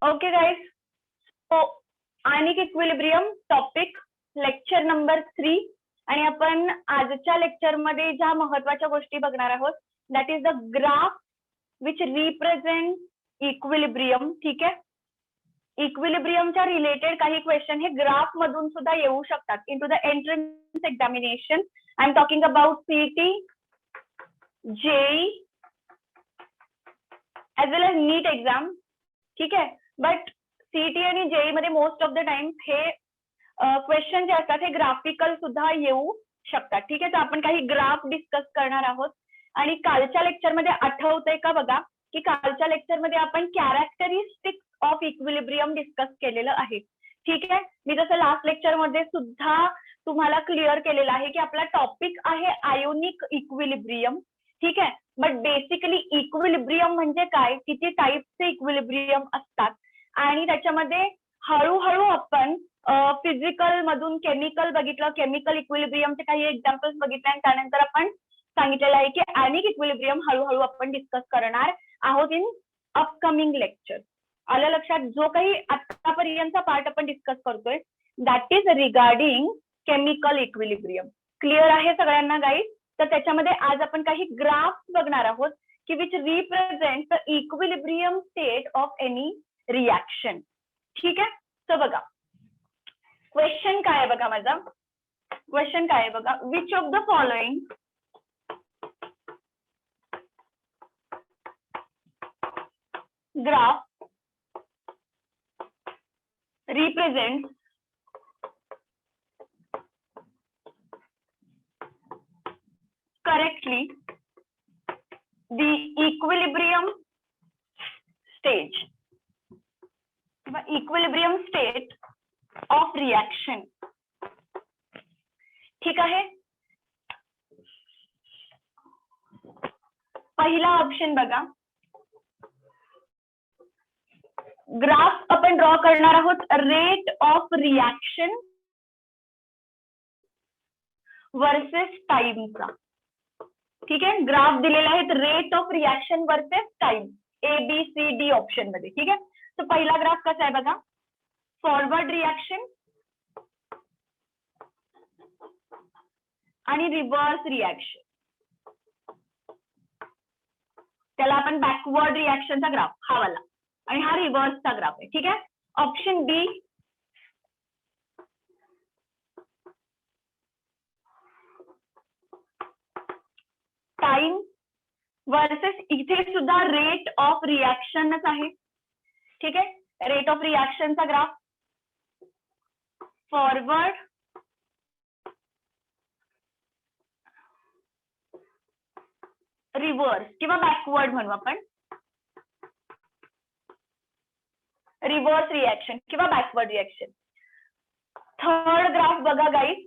Okay guys, तो ionic equilibrium topic lecture number 3 आणि आपण आजच्या लेक्चरमध्ये ज्या महत्त्वाच्या गोष्टी बघणार आहोत that is the graph which represent equilibrium. ठीक आहे, इक्विलिब्रियमच्या रिलेटेड काही क्वेश्चन हे ग्राफ मधून सुद्धा येऊ शकतात in to the entrance examination. I am talking about CET, JEE as well as NEET exam. ठीक आहे, बट सीईटी आणि जेई मध्ये मोस्ट ऑफ द टाइम हे क्वेश्चन जे असतात हे ग्राफिकल सुद्धा येऊ शकतात. ठीक आहे, तर आपण काही ग्राफ डिस्कस करणार आहोत. आणि कालच्या लेक्चरमध्ये आठवतंय का बघा की कालच्या लेक्चरमध्ये आपण कॅरेक्टरिस्टिक्स ऑफ इक्विलिब्रियम डिस्कस केलेलं आहे. ठीक आहे, मी जसं लास्ट लेक्चरमध्ये सुद्धा तुम्हाला क्लिअर केलेलं आहे की आपला टॉपिक आहे आयोनिक इक्विलिब्रियम. ठीक आहे, बट बेसिकली इक्विलिब्रियम म्हणजे काय, किती टाईपचे इक्विलिब्रियम असतात आणि त्याच्यामध्ये हळूहळू आपण फिजिकल मधून केमिकल बघितलं, केमिकल इक्विलिब्रियमचे काही एक्झाम्पल्स बघितले आणि त्यानंतर आपण सांगितलेलं आहे की आयनिक इक्विलिब्रियम हळूहळू आपण डिस्कस करणार आहोत इन अपकमिंग लेक्चर. आलं लक्षात? जो काही आतापर्यंतचा पार्ट आपण डिस्कस करतोय that is regarding chemical equilibrium. Clear आहे सगळ्यांना गाईज? तर त्याच्यामध्ये आज आपण काही ग्राफ बघणार आहोत की which represent the equilibrium state of any reaction. ठीक आहे, तर बघा क्वेश्चन काय आहे बघा, माझा क्वेश्चन काय आहे बघा, which of the following graph represents correctly the equilibrium stage, equilibrium state of reaction. ठीक आहे, पहिला ऑप्शन बघा, ग्राफ आपण ड्रॉ करणार आहोत रेट ऑफ रिॲक्शन वर्सेस टाइमचा. ठीक आहे, ग्राफ दिलेले आहेत rate of reaction versus time, ABCD option मध्ये. ठीक आहे, तर पहिला ग्राफ कसा आहे बघा, फॉरवर्ड रिॲक्शन आणि रिव्हर्स रिॲक्शन, त्याला आपण बॅकवर्ड रिॲक्शनचा ग्राफ हा वाला आणि हा रिव्हर्सचा ग्राफ आहे. ठीक आहे, ऑप्शन बी टाइम वर्सेस, इथे सुद्धा रेट ऑफ रिॲक्शनच आहे. ठीक आहे, रेट ऑफ रिॲक्शनचा ग्राफ फॉरवर्ड रिव्हर्स किंवा बॅकवर्ड म्हणू आपण, रिव्हर्स रिॲक्शन किंवा बॅकवर्ड रिॲक्शन. थर्ड ग्राफ बघा guys,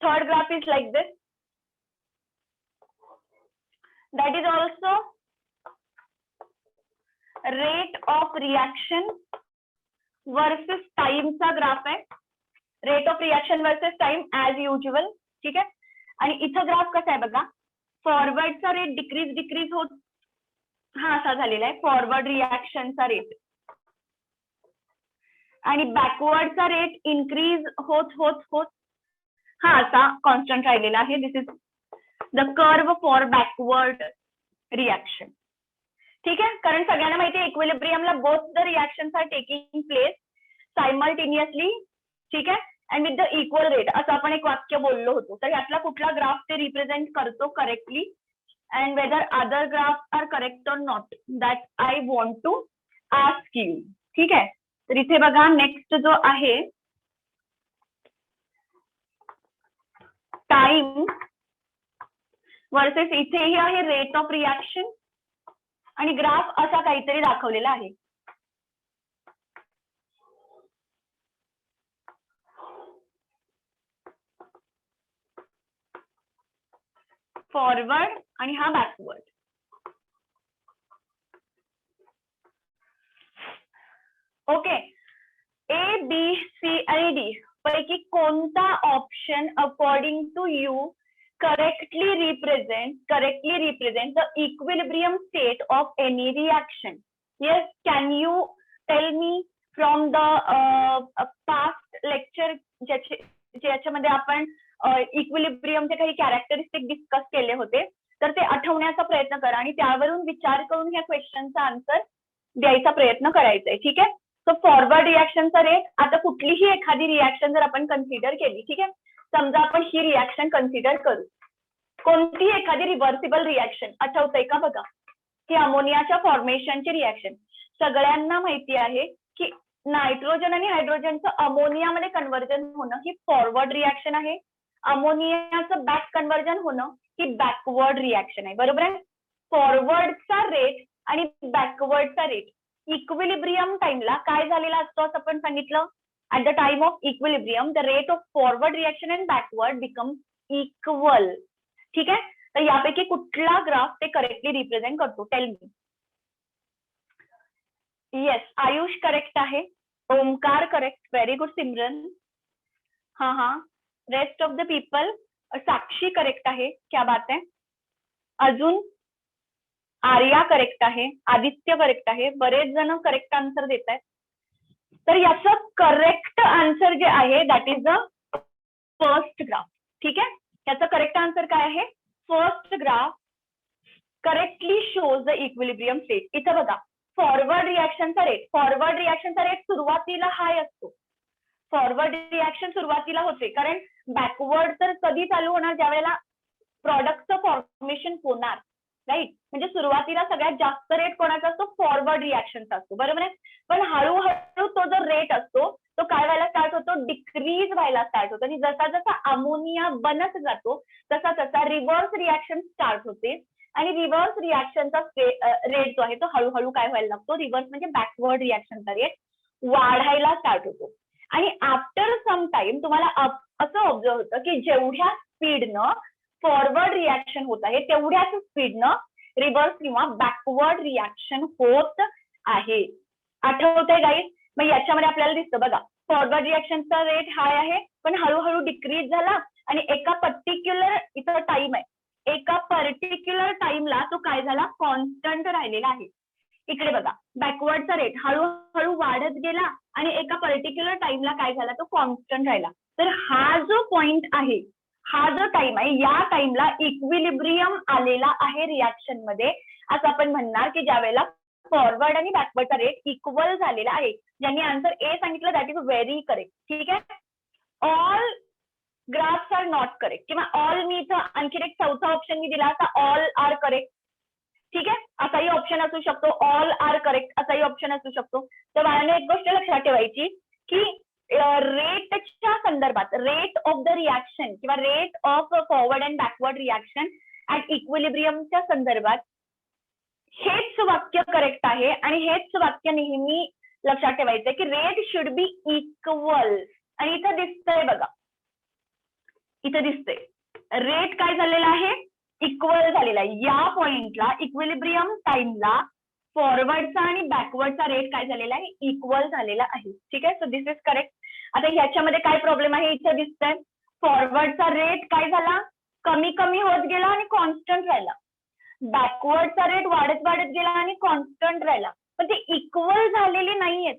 third graph is like this, that is also rate of reaction versus time चा ग्राफ आहे, rate of reaction versus time as usual. ठीक आहे, आणि इथं ग्राफ कसा आहे बघा, फॉरवर्डचा रेट डिक्रीज होत हा असा झालेला आहे फॉरवर्ड रिॲक्शनचा रेट, आणि बॅकवर्डचा रेट इन्क्रीज होत होत होत हा असा कॉन्स्टंट राहिलेला आहे. This is the curve for backward reaction. ठीक आहे, कारण सगळ्यांना माहिती आहे इक्विलिब्रियमला both the reactions are taking place simultaneously. ठीक आहे, and with the equal rate असं आपण एक वाक्य बोललो होतो. तर यातला कुठला ग्राफ ते रिप्रेझेंट करतो correctly and whether other graph are correct or not that I want to ask you. ठीक आहे, तर इथे बघा नेक्स्ट जो आहे टाइम वर्सेस इथेही आहे रेट ऑफ रिॲक्शन आणि ग्राफ असा काहीतरी दाखवलेला आहे. फॉरवर्ड आणि हा backward. Okay, A, B, C आणि D पैकी कोणता option according to you correctly represent the equilibrium state of any reaction? Yes, can you tell me from the past lecture ज्याच्यामध्ये आपण इक्विलिब्रियमचे काही कॅरेक्टरिस्टिक डिस्कस केले होते, तर ते आठवण्याचा प्रयत्न करा आणि त्यावरून विचार करून ह्या क्वेश्चनचा आन्सर द्यायचा प्रयत्न करायचा आहे. ठीक आहे. सो फॉरवर्ड रिॲक्शनचा रेट, आता कुठलीही एखादी रिॲक्शन जर आपण कन्सिडर केली, ठीक आहे, समजा आपण ही रिॲक्शन कन्सिडर करू, कोणतीही एखादी रिव्हर्सिबल रिॲक्शन आठवतंय का बघा, की अमोनियाच्या फॉर्मेशनची रिॲक्शन. सगळ्यांना माहिती आहे की नायट्रोजन आणि हायड्रोजनचं अमोनियामध्ये कन्व्हर्जन होणं ही फॉरवर्ड रिॲक्शन आहे. अमोनियाचं बॅक कन्व्हर्जन होणं ही बॅकवर्ड रिॲक्शन आहे. बरोबर आहे. फॉरवर्डचा रेट आणि बॅकवर्डचा रेट इक्विलिब्रियम टाइमला काय झालेला असतो असं आपण सांगितलं. At the time of equilibrium the rate of forward reaction and backward become equal. ठीक आहे. तर यापैकी कुठला ग्राफ ते करेक्टली रिप्रेझेंट करतो, tell me. Yes, Ayush correct आहे. Omkar correct. Very good Simran. हा, rest of the people. Sakshi correct आहे. क्या बात आहे. अजून आर्या करेक्ट आहे. आदित्य करेक्ट आहे. बरेच जण करेक्ट आन्सर देत आहेत. तर याचं करेक्ट आन्सर जे आहे that is the first graph. ठीक आहे. याचं करेक्ट आन्सर काय आहे. First graph correctly shows the equilibrium state. इथं बघा, फॉरवर्ड रिॲक्शनचा रेट सुरुवातीला हाय असतो. फॉरवर्ड रिॲक्शन सुरुवातीला होते, कारण बॅकवर्ड तर कधी चालू होणार, ज्या वेळेला प्रॉडक्टचं फॉर्मेशन होणार, राईट. म्हणजे सुरुवातीला सगळ्यात जास्त रेट कोणाचा असतो, फॉरवर्ड रिॲक्शनचा असतो. बरोबर आहे. पण हळूहळू तो जो रेट असतो तो काय व्हायला स्टार्ट होतो, डिक्रीज व्हायला स्टार्ट होतो. आणि जसा जसा अमोनिया बनत जातो तसा तसा रिव्हर्स रिॲक्शन स्टार्ट होते. आणि रिव्हर्स रिॲक्शनचा रेट जो आहे तो हळूहळू काय व्हायला लागतो, रिव्हर्स म्हणजे बॅकवर्ड रिॲक्शनचा रेट वाढायला स्टार्ट होतो. आणि आफ्टर सम टाइम तुम्हाला असं ऑब्झर्व होतं की जेवढ्या स्पीडनं फॉरवर्ड रिॲक्शन होत आहे तेवढ्याच स्पीडनं रिव्हर्स किंवा बॅकवर्ड रिॲक्शन होत आहे. आठवतंय गाईज. मग याच्यामध्ये आपल्याला दिसतं बघा, फॉरवर्ड रिॲक्शनचा रेट हाय आहे पण हळूहळू डिक्रीज झाला आणि एका पर्टिक्युलर इथं टाइम आहे, एका पर्टिक्युलर टाइमला तो काय झाला, कॉन्स्टंट राहिलेला आहे. इकडे बघा, बॅकवर्डचा रेट हळूहळू वाढत गेला आणि एका पर्टिक्युलर टाइमला काय झाला, तो कॉन्स्टंट राहिला. तर हा जो पॉइंट आहे, हा जो टाइम आहे, या टाइमला इक्विलिब्रियम आलेला आहे रिॲक्शन मध्ये, असं आपण म्हणणार की ज्या वेळेला फॉरवर्ड आणि बॅकवर्डचा रेट इक्वल झालेला आहे. ज्यांनी आन्सर ए सांगितलं दॅट इज व्हेरी करेक्ट. ठीक आहे. All graphs are not correct, किंवा ऑल मी इथं आणखी एक चौथा ऑप्शन मी दिला असता, ऑल आर करेक्ट. ठीक आहे. असाही ऑप्शन असू शकतो, ऑल आर करेक्ट असाही ऑप्शन असू शकतो. तर बाळांनो एक गोष्ट लक्षात ठेवायची की रेटच्या संदर्भात, रेट ऑफ द रिॲक्शन किंवा rate of forward and backward reaction at इक्विलिब्रियमच्या संदर्भात हेच वाक्य करेक्ट आहे. आणि हेच वाक्य नेहमी लक्षात ठेवायचंय की रेट शुड बी इक्वल. आणि इथं दिसतंय बघा, इथं दिसतंय रेट काय झालेला आहे, इक्वल झालेला आहे. या पॉइंटला इक्विलिब्रियम टाइमला फॉरवर्डचा आणि बॅकवर्डचा रेट काय झालेला आहे, इक्वल झालेला आहे. ठीक आहे. So this is correct. आता ह्याच्यामध्ये काय प्रॉब्लेम आहे, इथं दिसतंय फॉरवर्डचा रेट काय झाला, कमी कमी होत गेला आणि कॉन्स्टंट राहिला. बॅकवर्डचा रेट वाढत वाढत गेला आणि कॉन्स्टंट राहिला. पण ते इक्वल झालेले नाहीयेत.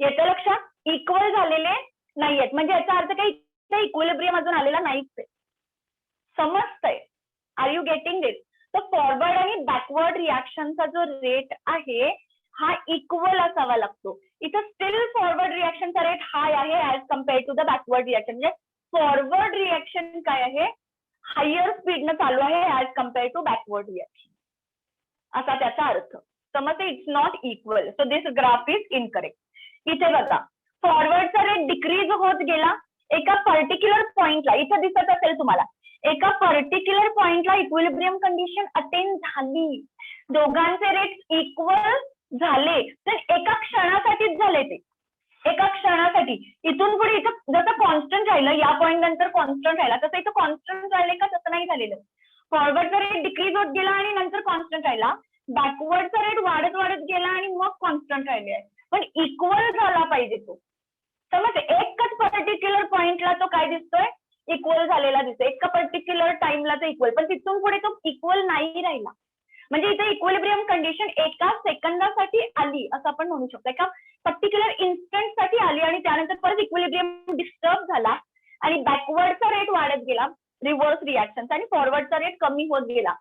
येतं लक्षात, इक्वल झालेले नाहीयेत. म्हणजे याचा अर्थ काही इक्विलिब्रियम अजून आलेला नाहीच आहे. समजतंय. आर यू गेटिंग दिस. तर फॉरवर्ड आणि बॅकवर्ड रिॲक्शनचा जो रेट आहे हा इक्वल असावा लागतो. इथं स्टील फॉरवर्ड रिॲक्शनचा रेट हाय आहे as compared to the backward reaction. म्हणजे फॉरवर्ड रिॲक्शन काय आहे, हायर स्पीडनं चालू आहे as compared to backward reaction, असा त्याचा अर्थ. समजते. It's not equal. So this graph is incorrect. इथे बघा, फॉरवर्डचा रेट डिक्रीज होत गेला एका पर्टिक्युलर पॉइंटला. इथं दिसत असेल तुम्हाला, एका पर्टिक्युलर पॉइंटला इक्विलिब्रियम कंडिशन अटेन झाली, दोघांचे रेट इक्वल झाले. तर एका क्षणासाठीच झाले ते, एका क्षणासाठी. इथून पुढे इथं जसं कॉन्स्टंट राहिलं, या पॉइंट नंतर कॉन्स्टंट राहिला, तसं इथं कॉन्स्टंट राहिले का, तसं नाही झालेलं. फॉरवर्डचा रेट डिक्रीज होत गेला आणि नंतर कॉन्स्टंट राहिला, बॅकवर्डचा रेट वाढत वाढत गेला आणि मग कॉन्स्टंट राहिले. पण इक्वल झाला पाहिजे तो. समज एकच पर्टिक्युलर पॉइंटला तो काय दिसतोय, इक्वल झालेला दिसतोय. एका पर्टिक्युलर टाइमला तो इक्वल, पण तिथून पुढे तो इक्वल नाही राहिला. म्हणजे इथे इक्विलिब्रियम कंडिशन एका सेकंदासाठी आली असं आपण म्हणू शकतो. एका पर्टिक्युलर इन्स्टंटसाठी आली आणि त्यानंतर परत इक्विलिब्रियम डिस्टर्ब झाला आणि बॅकवर्डचा रेट वाढत गेला रिव्हर्स रिॲक्शनचा आणि फॉरवर्डचा रेट कमी होत गेला.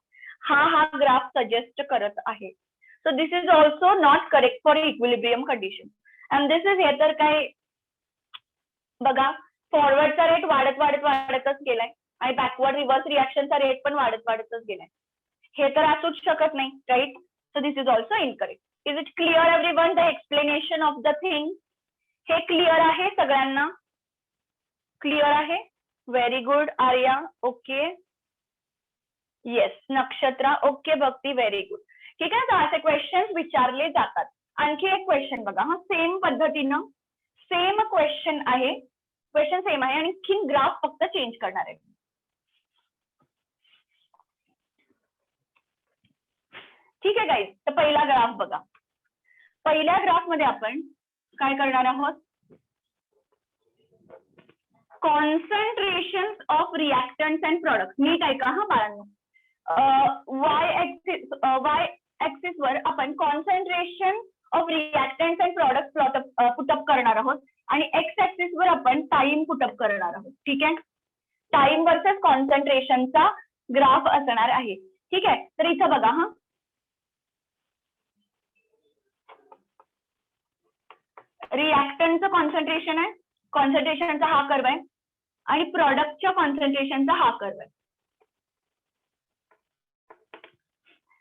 हा ग्राफ सजेस्ट करत आहे. So this is also not correct for equilibrium condition. And this is हे तर काय बघा, फॉरवर्डचा रेट वाढतच गेलाय आणि बॅकवर्ड रिव्हर्स रिॲक्शनचा रेट पण वाढतच गेलाय. हे तर असूच शकत नाही, right? So this is also incorrect. Is it clear everyone the explanation of the thing? हे क्लिअर आहे सगळ्यांना? क्लिअर आहे? Very good. Arya okay. Yes. Nakshatra okay. Bhakti very good. ठीक आहे, तर असे क्वेश्चन विचारले जातात. आणखी एक क्वेश्चन बघा. हा सेम पद्धतीनं सेम क्वेश्चन आहे. क्वेश्चन सेम आहे आणि आणखी ग्राफ फक्त चेंज करणार आहे. ठीक आहे गाईज, तर पहिला ग्राफ बघा. पहिल्या ग्राफ मध्ये आपण काय करणार आहोत? Concentration of reactants and products. नीट ऐका हा बाळांनो. वाय ऍक्सिस वर आपण concentration of reactants and product put up करणार आहोत आणि एक्स ऍक्सिस वर आपण टाइम पुटअप करणार आहोत. ठीक आहे, टाइम वर्सेस कॉन्सन्ट्रेशनचा ग्राफ असणार आहे. ठीक आहे, तर इथं बघा हा, रिॲक्टंटचं कॉन्सन्ट्रेशन आहे, कॉन्सन्ट्रेशनचा हा कर्व आहे आणि प्रॉडक्टच्या कॉन्सन्ट्रेशनचा हा कर्व आहे.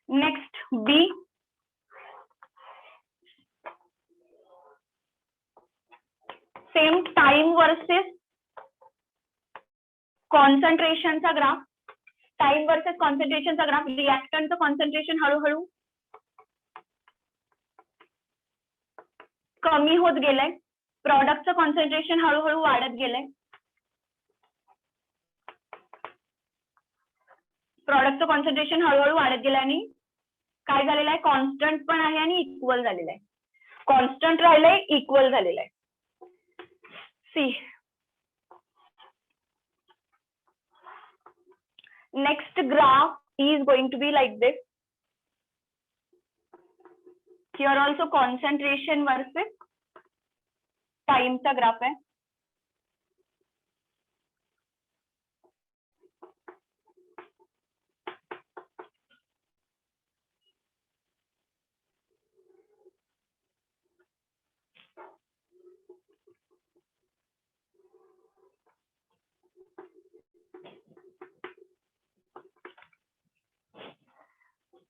Next B. Same time versus कॉन्सन्ट्रेशनचा ग्राफ. टाइम वर्सेस कॉन्सन्ट्रेशनचा ग्राफ. रिॲक्टंटचं कॉन्सन्ट्रेशन हळूहळू कमी होत गेलंय, प्रॉडक्टचं कॉन्सन्ट्रेशन हळूहळू वाढत गेलंय. प्रॉडक्टचं कॉन्सन्ट्रेशन हळूहळू वाढत गेलं आणि काय झालेलं आहे? कॉन्स्टंट पण आहे आणि इक्वल झालेलं आहे. कॉन्स्टंट राहिलंय, इक्वल झालेलं आहे. C. Next graph is going to be like this. Here also concentration versus time चा ग्राफ आहे.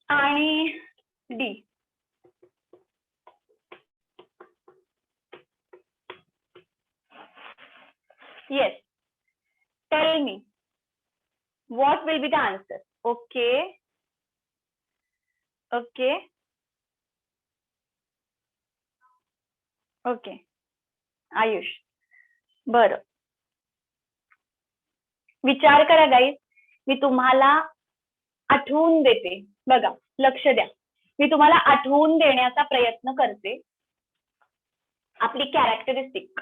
आणि D. Yes. Tell me. What will be the answer? Okay. Okay. Okay. Ayush. बरं. विचार करा गाईज. मी तुम्हाला आठवून देते. बघा, लक्ष द्या. मी तुम्हाला आठवून देण्याचा प्रयत्न करते. आपली characteristic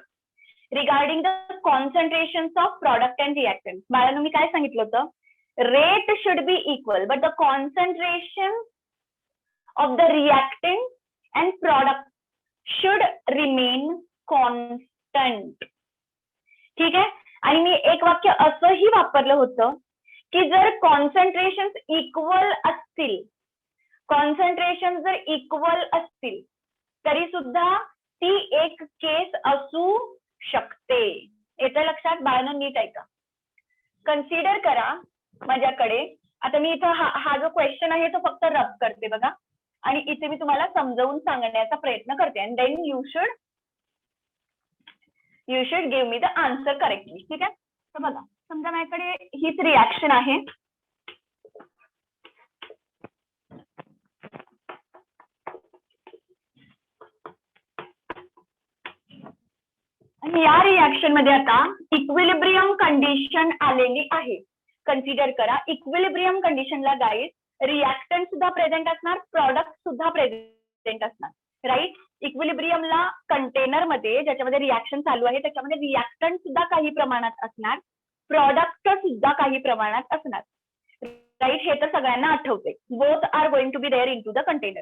regarding the concentrations of product and reactant. बाळांनो मी काय सांगितलं होतं? Rate should be equal but the concentration of the reactant and product should remain constant. ठीक आहे, आणि मी एक वाक्य असंही वापरलं होतं की जर कॉन्सन्ट्रेशन इक्वल असतील, कॉन्सन्ट्रेशन जर इक्वल असतील तरी सुद्धा ती एक केस असू शकते. येतं लक्षात? बाळांनो नीट ऐका. कन्सिडर करा माझ्याकडे. आता मी इथं हा जो क्वेश्चन आहे तो फक्त रब करते बघा आणि इथे मी तुम्हाला समजावून सांगण्याचा प्रयत्न करते and then you should give me the answer correctly. ठीक आहे, तर बघा समजा माझ्याकडे हीच रिॲक्शन आहे. आणि या रिॲक्शन मध्ये आता इक्विलिब्रियम कंडिशन आलेली आहे. कन्सिडर करा, इक्विलिब्रियम कंडिशनला गाईज रिॲक्टंट सुद्धा प्रेझेंट असणार, प्रॉडक्ट सुद्धा प्रेझेंट असणार, राईट? इक्विलिब्रियमला कंटेनर मध्ये ज्याच्यामध्ये रिॲक्शन चालू आहे त्याच्यामध्ये रिॲक्टंट सुद्धा काही प्रमाणात असणार, प्रॉडक्ट सुद्धा काही प्रमाणात असणार. राईट, हे तर सगळ्यांना आठवते. Both are going to be there into to द कंटेनर.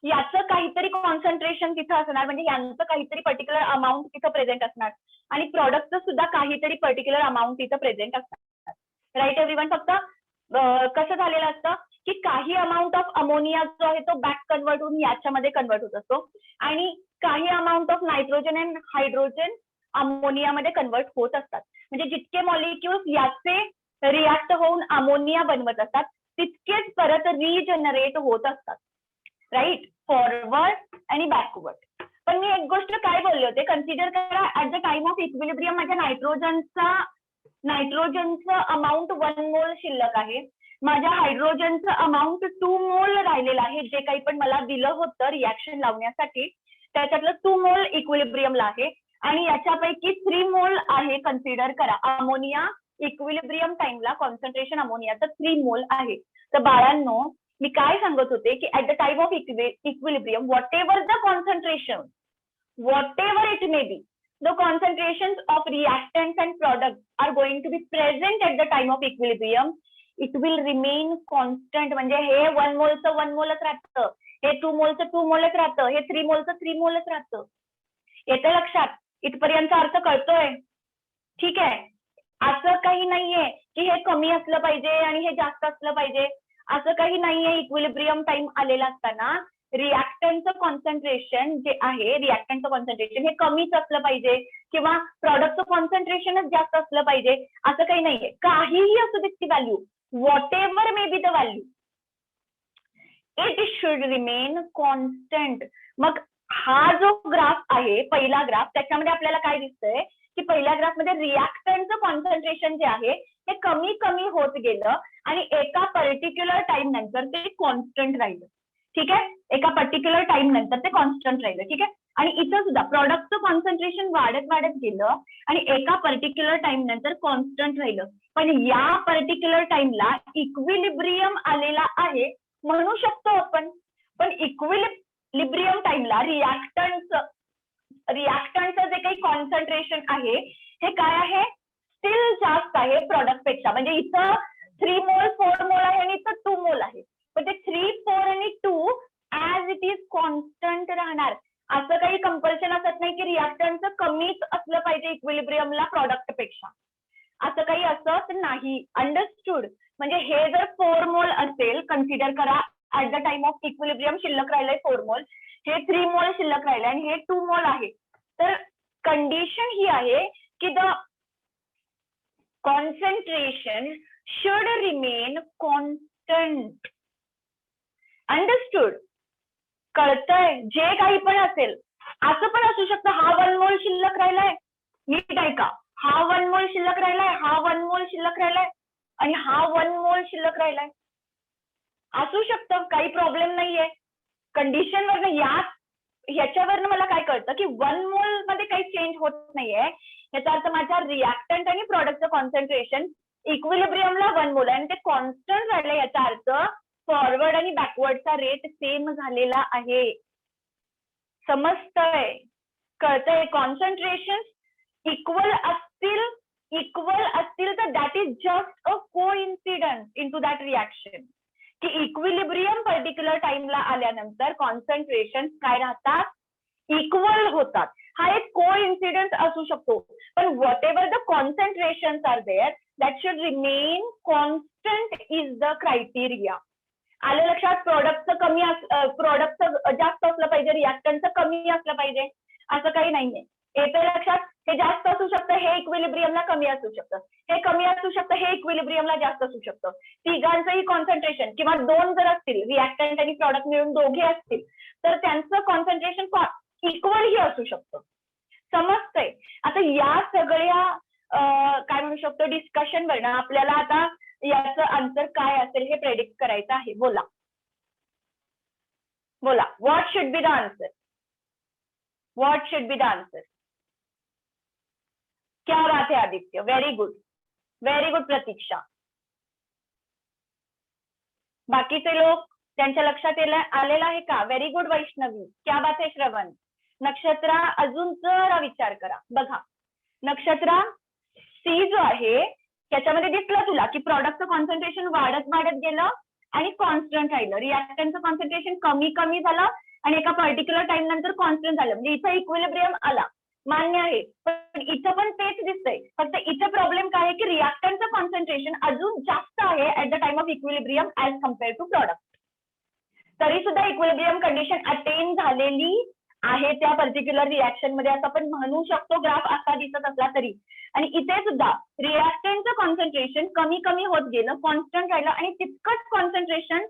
याचं काहीतरी कॉन्सन्ट्रेशन तिथं असणार, म्हणजे यांचं काहीतरी पर्टिक्युलर अमाऊंट तिथं प्रेझेंट असणार आणि प्रॉडक्टचं सुद्धा काहीतरी पर्टिक्युलर अमाऊंट तिथं प्रेझेंट असणार. Right everyone. फक्त कसं झालेलं असतं की काही अमाऊंट ऑफ अमोनिया जो आहे तो बॅक कन्वर्ट होऊन याच्यामध्ये कन्वर्ट होत असतो आणि काही amount of nitrogen and hydrogen अमोनियामध्ये कन्वर्ट होत असतात. म्हणजे जितके मॉलिक्युल्स याचे रिॲक्ट होऊन अमोनिया बनवत असतात तितकेच परत रिजनरेट होत असतात. राईट, फॉरवर्ड आणि बॅकवर्ड. पण मी एक गोष्ट काय बोलले होते, कन्सिडर करा at the time of equilibrium माझ्या नायट्रोजनचं अमाऊंट 1 मोल शिल्लक आहे, माझ्या हायड्रोजनचं अमाऊंट 2 मोल राहिलेलं आहे. जे काही पण मला दिलं होतं रिॲक्शन लावण्यासाठी त्याच्यातलं 2 मोल इक्विलिब्रियमला आहे आणि याच्यापैकी 3 मोल आहे. कन्सिडर करा अमोनिया इक्विलिब्रियम टाइमला कॉन्सन्ट्रेशन अमोनियाचं 3 मोल आहे. तर बाळांनो, मी काय सांगत होते की at the time of equilibrium what ever the concentration, whatever it may be, the concentrations of reactants and products are going to be present at the time of equilibrium. It will remain constant. म्हणजे हे 1 मोलचं 1 मोलच राहतं, हे 2 मोलचं 2 मोलच राहतं, हे 3 मोलचं 3 मोलच राहतं. येतं लक्षात? इथपर्यंत अर्थ कळतोय? ठीक आहे. असं काही नाहीये की हे कमी असलं पाहिजे आणि हे जास्त असलं पाहिजे, असं काही नाहीये. इक्विलिब्रियम टाइम आलेला असताना रिॲक्टंटचं कॉन्सन्ट्रेशन जे आहे, रिॲक्टंटचं कॉन्सन्ट्रेशन हे कमीच असलं पाहिजे किंवा प्रॉडक्टचं कॉन्सन्ट्रेशनच जास्त असलं पाहिजे असं काही नाहीये. काहीही असू दे ती value, what ever may be the value, it should remain constant. मग हा जो ग्राफ आहे पहिला ग्राफ, त्याच्यामध्ये आपल्याला काय दिसतंय की पहिल्या ग्राफमध्ये रिॲक्टंटचं कॉन्सन्ट्रेशन जे आहे हे कमी कमी होत गेलं आणि एका पर्टिक्युलर टाइम नंतर ते कॉन्स्टंट राहिलं. ठीक आहे, एका पर्टिक्युलर टाइम नंतर ते कॉन्स्टंट राहिलं. ठीक आहे, आणि इथं सुद्धा प्रॉडक्टचं कॉन्सन्ट्रेशन वाढत वाढत गेलं आणि एका पर्टिक्युलर टाइम नंतर कॉन्स्टंट राहिलं. पण या पर्टिक्युलर टाइमला इक्विलिब्रियम आलेला आहे म्हणू शकतो आपण. पण इक्विलिब्रियम टाइमला रिॲक्टंटचं जे काही कॉन्सन्ट्रेशन आहे हे काय आहे, स्टील जास्त आहे प्रॉडक्ट पेक्षा. म्हणजे इथं 3 मोल 4 मोल आहे आणि इथं 2 मोल आहे, पण ते 3, 4 आणि 2 ऍज इट इज कॉन्स्टंट राहणार. असं काही कंपल्शन असत नाही की रिॲक्टंटचं कमीच असलं पाहिजे इक्विलिब्रियमला प्रॉडक्ट पेक्षा, असं काही असत नाही. अंडरस्टूड? म्हणजे हे जर 4 मोल असेल, कन्सिडर करा at the time of equilibrium शिल्लक राहिलंय 4 मोल, हे 3 मोल शिल्लक राहिले आणि हे 2 मोल आहे. तर कंडिशन ही आहे की the concentration should remain constant. Understood? कळतंय? जे काही पण असेल, असं पण असू शकतं हा 1 मोल शिल्लक राहिलाय, नीट ऐका, हा 1 मोल शिल्लक राहिलाय, हा 1 मोल शिल्लक राहिलाय आणि हा 1 मोल शिल्लक राहिलाय. असू शकतं, काही प्रॉब्लेम नाहीये. कंडिशनवरनं ह्याच्यावरनं मला काय कळतं की 1 मोल मध्ये काही चेंज होत नाहीये. याचा अर्थ माझ्या रिॲक्टंट आणि प्रॉडक्टचं कॉन्सन्ट्रेशन इक्विलिब्रियमला 1 मोल आहे आणि ते कॉन्स्टंट राहिलंय. याचा अर्थ फॉरवर्ड आणि बॅकवर्डचा रेट सेम झालेला आहे. समजतंय? कळतंय? कॉन्सन्ट्रेशन इक्वल असतील तर that is just a coincidence into that दॅट रिॲक्शन. की इक्विलिब्रियम पर्टिक्युलर टाइमला आल्यानंतर कॉन्सन्ट्रेशन काय राहतात, इक्वल होतात. हा एक कोइन्सिडन्स असू शकतो. पण whatever the concentrations are there that should remain constant is the criteria. आलं लक्षात? प्रॉडक्टचं जास्त असलं पाहिजे, रिॲक्टंटचं कमी असलं पाहिजे असं काही नाहीये. येतं लक्षात? हे जास्त असू शकतं, हे इक्विलिब्रियमला कमी असू शकतं, हे कमी असू शकतं, हे इक्विलिब्रियमला जास्त असू शकतं. तिघांचंही कॉन्सन्ट्रेशन किंवा 2 जर असतील, रिॲक्टंट आणि प्रॉडक्ट मिळून दोघे असतील तर त्यांचं कॉन्सन्ट्रेशन इक्वलही असू शकतं. समजतंय? आता या सगळ्या काय म्हणू शकतो डिस्कशन वरनं आपल्याला आता याचं आन्सर काय असेल हे प्रेडिक्ट करायचं आहे. बोला बोला, what should be the answer? What should be the answer? क्या बात है आदित्य, व्हेरी गुड प्रतीक्षा. बाकीचे लोक त्यांच्या लक्षात आलेला आहे का? व्हेरी गुड वैष्णवी, क्या बात है श्रवण. नक्षत्रा अजून जरा विचार करा. बघा, नक्षत्रा सी जो आहे त्याच्यामध्ये दिसलं तुला की प्रॉडक्टचं कॉन्सन्ट्रेशन वाढत गेलं आणि कॉन्स्टंट राहिलं, रिॲक्टंटचं कॉन्सन्ट्रेशन कमी झालं आणि एका पर्टिक्युलर टाइम नंतर कॉन्स्टंट झालं, म्हणजे इथं इक्विलिब्रियम आला, मान्य आहे. पण इथं पण तेच दिसतंय, फक्त इथं प्रॉब्लेम काय आहे की रिॲक्टंटचं कॉन्सन्ट्रेशन अजून जास्त आहे at the time of equilibrium as compared to product. तरी सुद्धा इक्विलिब्रियम कंडिशन अटेन झालेली आहे त्या पर्टिक्युलर रिॲक्शन मध्ये, असं आपण म्हणू शकतो ग्राफ असा दिसत असला तरी. आणि इथे सुद्धा रिॲक्टंटचं कॉन्सन्ट्रेशन कमी होत गेलं, कॉन्स्टंट राहिलं आणि तितकंच कॉन्सन्ट्रेशन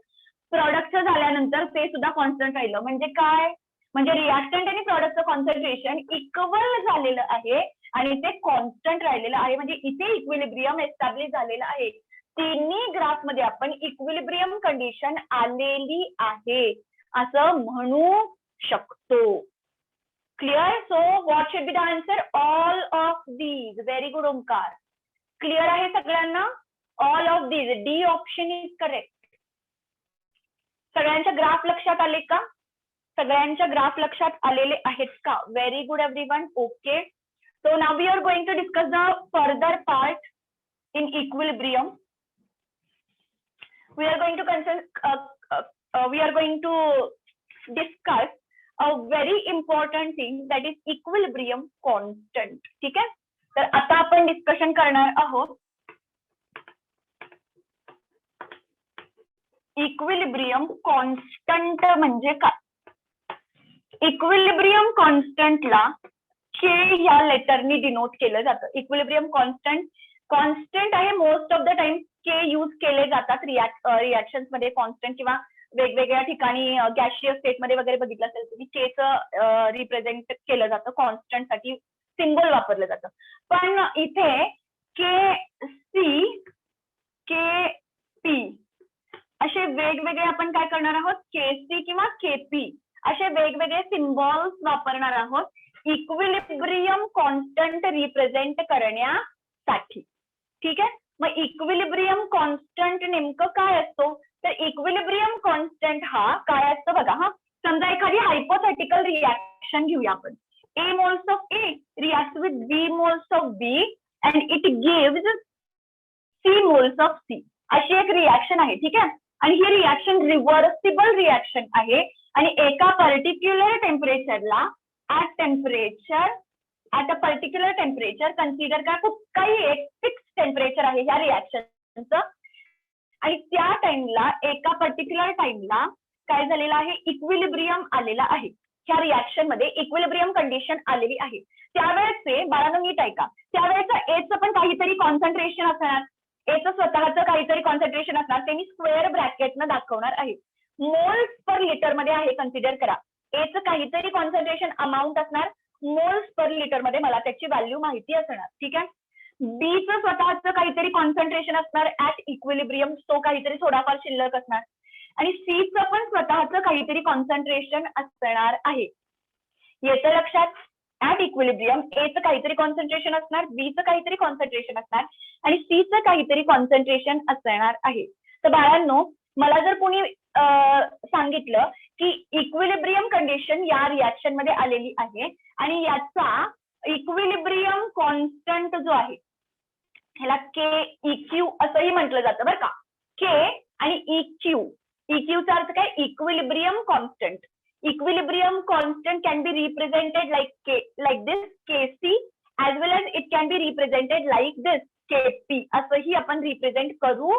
प्रॉडक्टचं झाल्यानंतर ते सुद्धा कॉन्स्टंट राहिलं. म्हणजे काय, म्हणजे रिॲक्टंट आणि प्रॉडक्टचं कॉन्सन्ट्रेशन इक्वल झालेलं आहे आणि ते कॉन्स्टंट राहिलेलं आहे, म्हणजे इथे इक्विलिब्रियम एस्टॅब्लिश झालेलं आहे. तिन्ही ग्राफ मध्ये आपण इक्विलिब्रियम कंडिशन आलेली आहे असं म्हणू शकतो. Clear? So what should be the answer? All of these. Very good Omkar. Clear आहे सगळ्यांना? All of these. D option is correct. सगळ्यांच्या ग्राफ लक्षात आले का? सगळ्यांच्या ग्राफ लक्षात आलेले आहेत का? Very good everyone. Okay, so now we are going to discuss the further part in equilibrium. We are going to discuss a very important thing, that is equilibrium constant. ठीक आहे, तर आता आपण डिस्कशन करणार आहोत इक्विलिब्रियम कॉन्स्टंट म्हणजे काय. Equilibrium कॉन्स्टंटला के या लेटरनी डिनोट केलं जातं. इक्विलिब्रियम कॉन्स्टंट आहे, most of the time K use केले जातात रिॲक्शन्स मध्ये. कॉन्स्टंट किंवा वेगवेगळ्या ठिकाणी गॅशियस स्टेट मध्ये वगैरे बघितलं असेल तुम्ही, केचं रिप्रेझेंट केलं जातं, कॉन्स्टंट साठी सिम्बॉल वापरलं जातं. पण इथे के सी, के पी असे वेगवेगळे आपण काय करणार आहोत, के सी किंवा के पी असे वेगवेगळे सिम्बॉल्स वापरणार आहोत इक्विलिब्रियम कॉन्स्टंट रिप्रेझेंट करण्यासाठी. ठीक आहे, मग इक्विलिब्रियम कॉन्स्टंट नेमकं काय असतो, तर इक्विलिब्रियम कॉन्स्टंट हा काय असतो बघा. हा, समजा एखादी हायपोथेटिकल रिॲक्शन घेऊया आपण. A moles of A reacts with B moles of B and it gives C moles of C. अशी एक रिॲक्शन आहे. ठीक आहे, आणि ही रिॲक्शन रिव्हर्सिबल रिॲक्शन आहे आणि एका पर्टिक्युलर टेम्परेचरला at a particular temperature consider करा, खूप काही एक फिक्स टेम्परेचर आहे ह्या रिॲक्शनचं आणि त्या टाइमला एका पर्टिक्युलर टाइमला काय झालेलं आहे, इक्विलिब्रियम आलेला आहे. ह्या रिॲक्शन मध्ये इक्विलिब्रियम कंडिशन आलेली आहे. त्यावेळेचे बाळांनो नीट ऐका, त्यावेळेचं एचं पण काहीतरी कॉन्सन्ट्रेशन असणार, एचं स्वतःचं काहीतरी कॉन्सन्ट्रेशन असणार, ते मी स्क्वेअर ब्रॅकेटनं दाखवणार आहे. मोल्स पर लिटर मध्ये आहे, कन्सिडर करा. एचं काहीतरी कॉन्सन्ट्रेशन अमाऊंट असणार, मोल्स पर लिटर मध्ये मला त्याची व्हॅल्यू माहिती असणार. ठीक आहे, बीचं स्वतःचं काहीतरी कॉन्सन्ट्रेशन असणार ऍट इक्विलिब्रियम, तो काहीतरी थोडाफार शिल्लक असणार आणि सीचं पण स्वतःचं काहीतरी कॉन्सन्ट्रेशन असणार आहे. येतं लक्षात? ऍट इक्विलिब्रियम एचं काहीतरी कॉन्सन्ट्रेशन असणार, बीचं काहीतरी कॉन्सन्ट्रेशन असणार आणि सीचं काहीतरी कॉन्सन्ट्रेशन असणार आहे. तर बाळांनो, मला जर कोणी सांगितलं की इक्विलिब्रियम कंडिशन या रिॲक्शन मध्ये आलेली आहे आणि याचा इक्विलिब्रियम कॉन्स्टंट जो आहे, ह्याला के इक्यू असंही म्हटलं जातं बरं का. के आणि इक्यू, इक्यूचा अर्थ काय, equilibrium constant. Equilibrium constant can be represented like this KC as well as it can be represented like this KP, असंही आपण रिप्रेझेंट करू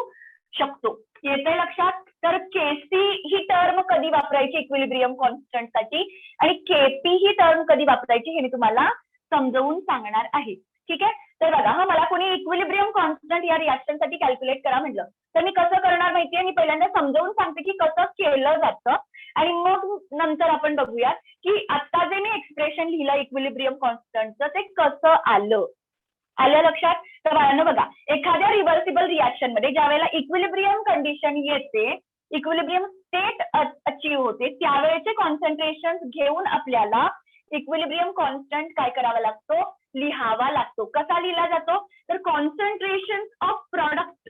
शकतो. येते लक्षात? तर केसी ही टर्म कधी वापरायची इक्विलिब्रियम कॉन्स्टंट साठी आणि केपी ही टर्म कधी वापरायची हे मी तुम्हाला समजावून सांगणार आहे. ठीक आहे, तर बघा, हा मला कोणी इक्विलिब्रियम कॉन्स्टंट या रिॲक्शन साठी कॅल्क्युलेट करा म्हटलं तर मी कसं करणार माहितीये, मी पहिल्यांदा समजावून सांगते की कसं केलं जातं आणि मग नंतर आपण बघूयात की आता जे मी एक्सप्रेशन लिहिलं इक्विलिब्रियम कॉन्स्टंटचं ते कसं आलं. आलं लक्षात? तर बाळांनो बघा, एखाद्या रिव्हर्सिबल रिॲक्शन मध्ये ज्या वेळेला इक्विलिब्रियम कंडिशन येते, इक्विलिब्रियम स्टेट अचीव्ह होते, त्यावेळेचे कॉन्सन्ट्रेशन घेऊन आपल्याला इक्विलिब्रियम कॉन्स्टंट काय करावा लागतो, लिहावा लागतो. कसा लिहिला जातो, तर concentration of product.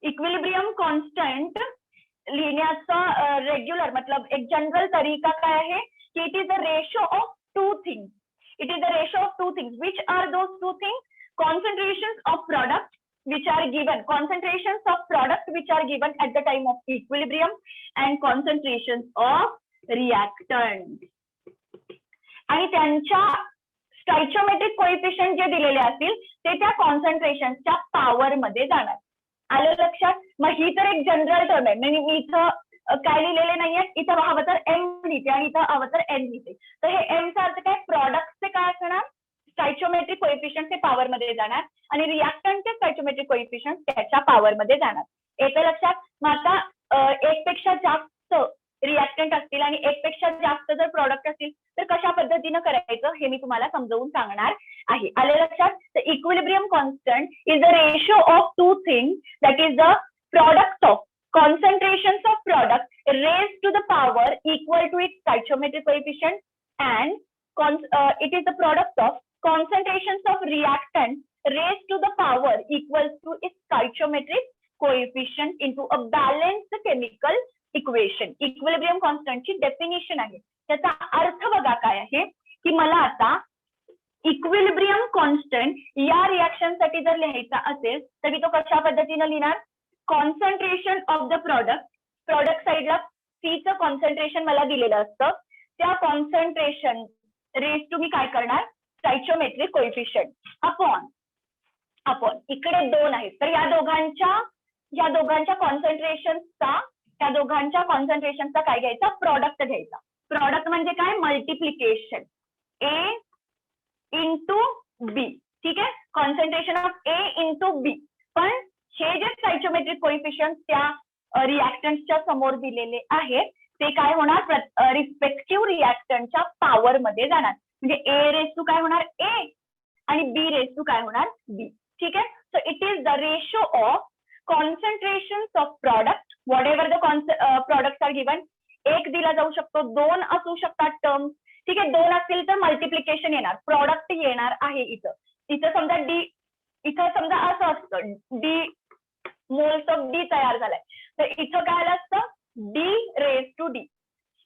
Equilibrium constant लिहिण्याचा रेग्युलर मतलब एक जनरल तरीका काय आहे की it is the ratio of two things. It is the ratio of two things. Which are those two things? Concentrations of product which are given, concentrations of product which are given at the time of equilibrium and concentrations of reactant. आणि त्यांच्या स्टॉइचियोमेट्रिक coefficient जे दिलेले असतील ते त्या कॉन्सन्ट्रेशनच्या power मध्ये जाणार. आलं लक्षात? मग ही तर एक जनरल टर्म आहे. म्हणजे मी इथं काय लिहिलेले नाहीये, इथं हवं तर एम लिहिते आणि इथं हवं तर एन लिहिते. तर हे एमचा अर्थ काय, प्रॉडक्टचे काय असणार, स्टॉइचियोमेट्रिक कोएफिशियंट ते पॉवर मध्ये जाणार आणि रिएक्टंटचे स्टॉइचियोमेट्रिक कोएफिशियंट त्याच्या पॉवर मध्ये जाणार. येतं लक्षात? मग आता एक पेक्षा जास्त रिएक्टंट असतील आणि एक पेक्षा जास्त जर प्रॉडक्ट असतील तर कशा पद्धतीनं करायचं हे मी तुम्हाला समजावून सांगणार आहे. आले लक्षात? तर equilibrium constant is the ratio of two things, that is the product of concentrations of product raised to the power equal to its stoichiometric coefficient, and it is the product of concentrations of reactant raised to the power equals to its stoichiometric coefficient into a balanced chemical equation. Equilibrium constant ची definition आहे. त्याचा अर्थ बघा काय आहे की मला आता इक्विलिब्रियम कॉन्स्टंट या रिएक्शन साठी जर लिहायचा असेल तर मी तो कशा पद्धतीने लिहिणार, कॉन्सन्ट्रेशन ऑफ द प्रोडक्ट साईडला सीचं कॉन्सन्ट्रेशन मला दिलेलं असतं, त्या कॉन्सन्ट्रेशन रेस टू मी काय करणार, स्टॉइचियोमेट्रिक कोएफिशियंट अपॉन इकडे दोन आहेत तर या दोघांच्या कॉन्सन्ट्रेशनचा काय घ्यायचा, प्रॉडक्ट घ्यायचा. प्रॉडक्ट म्हणजे काय, मल्टिप्लिकेशन ए इंटू बी. ठीक आहे, कॉन्सन्ट्रेशन ऑफ ए इंटू बी. पण हे जे स्टॉइचियोमेट्रिक कोएफिशियंट त्या रिएक्टंटच्या समोर दिलेले आहेत ते काय होणार, रिस्पेक्टिव्ह रिएक्टंटच्या पॉवर मध्ये जाणार. म्हणजे ए रेस टू काय होणार, ए आणि बी रेस टू काय होणार, बी. ठीक आहे, so it is the ratio of concentrations of product whatever the products are given. एक दिला जाऊ शकतो, दोन असू शकतात टर्म. ठीक आहे, दोन असतील तर मल्टिप्लिकेशन येणार, प्रॉडक्ट येणार आहे. इथं समजा डी, इथं समजा असं असतं डी मोल्स ऑफ डी तयार झालाय तर इथं काय आलं असतं, D raise to D,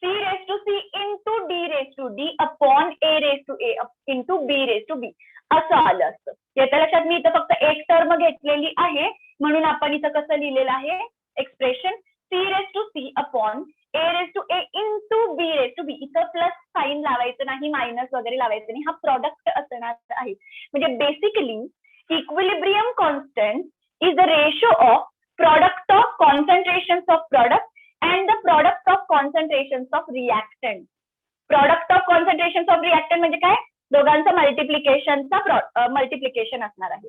C raise to C into D raise to D upon A raise to A into B raise to B असं आलं असतं. याच्या लक्षात? मी इथं फक्त एक टर्म घेतलेली आहे म्हणून आपण इथं कसं लिहिलेलं आहे expression, C raise to C upon A raise to A into B raise to B. इथं प्लस साईन लावायचं नाही, मायनस वगैरे लावायचं नाही, हा प्रॉडक्ट असणार आहे. म्हणजे basically equilibrium constant is the ratio of product of concentrations of product and the product of concentrations of reactant. Product of concentrations of reactant म्हणजे काय, दोघांचं मल्टिप्लिकेशन असणार आहे.